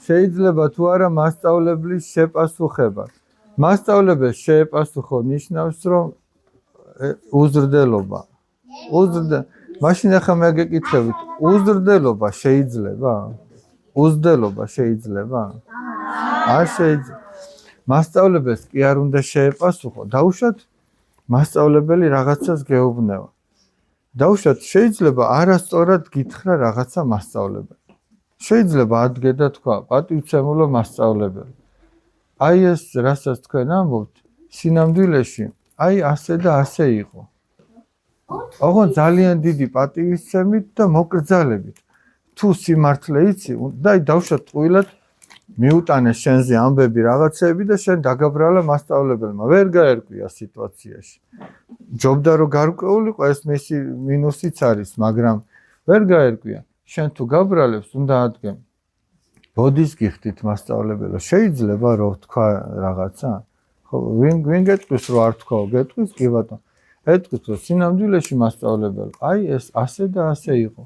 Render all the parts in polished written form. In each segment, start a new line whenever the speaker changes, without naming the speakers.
შეიძლება თუ არა მასწავლებლის შეპასუხება. მასწავლებელს შეეპასუხო ნიშნავს, რომ უზრდელობა. მაშინ ახლა მე გეკითხებით, უზრდელობა შეიძლება? უზრდელობა შეიძლება? არ შეიძლება. მასწავლებელს კი არ უნდა შეეპასუხო. დაუშვათ მასწავლებელი რაღაცას გეუბნება. დაუშვათ შეიძლება არასწორად გითხრა რაღაცა მასწავლებელი. შეიძლება ადგე და თქვა, პატივცემულო მასწავლებელი. აი ეს რასაც თქვენ ამბობთ, სინამდვილეში, აი ასე და ასე იყო. ოღონდ ძალიან დიდი პატივისცემით და მოკრძალებით. თუ სიმართლე იცი, და აი დავშვათ ტყუილად მიუტანე შენზე ამბები რაღაცეები და შენ დაგაბრალა მასწავლებელმა. ვერ გაერკვია სიტუაციაში. ჯობდა რომ გარკვეულიყო, ეს მისი მინუსიც არის, მაგრამ ვერ გაერკვია. შენ თუ გაბრალებს, უნდა ადგენ. ბოდის გიხდით მასწავლებელო, შეიძლება რომ თქვა რაღაცა? ხო, ვინ გეტყვის რომ არ თქვაო, გეტყვის კი ბატონო. ეტყვის რომ სინამდვილეში მასწავლებელო, აი ეს ასე და ასე იყო.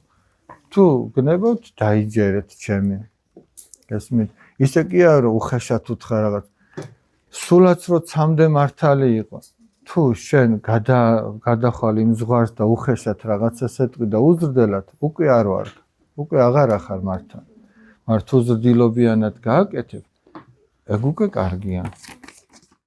თუ გნებოთ, დაიჯერეთ ჩემი. გესმით? ისე კი არა რომ უხეშად უთხრა რაღაც. სულაც რომ ცამდე მართალი იყო. თუ შენ გადახვალ იმ ზღვარს და უხეშად რაღაცას ეტყვი და უზრდელად, უკვე არ ვარ. უკვე აღარ ახარ მართალი. მაგრამ თუ ზრდილობიანად გააკეთებ, ეგ უკვე კარგია.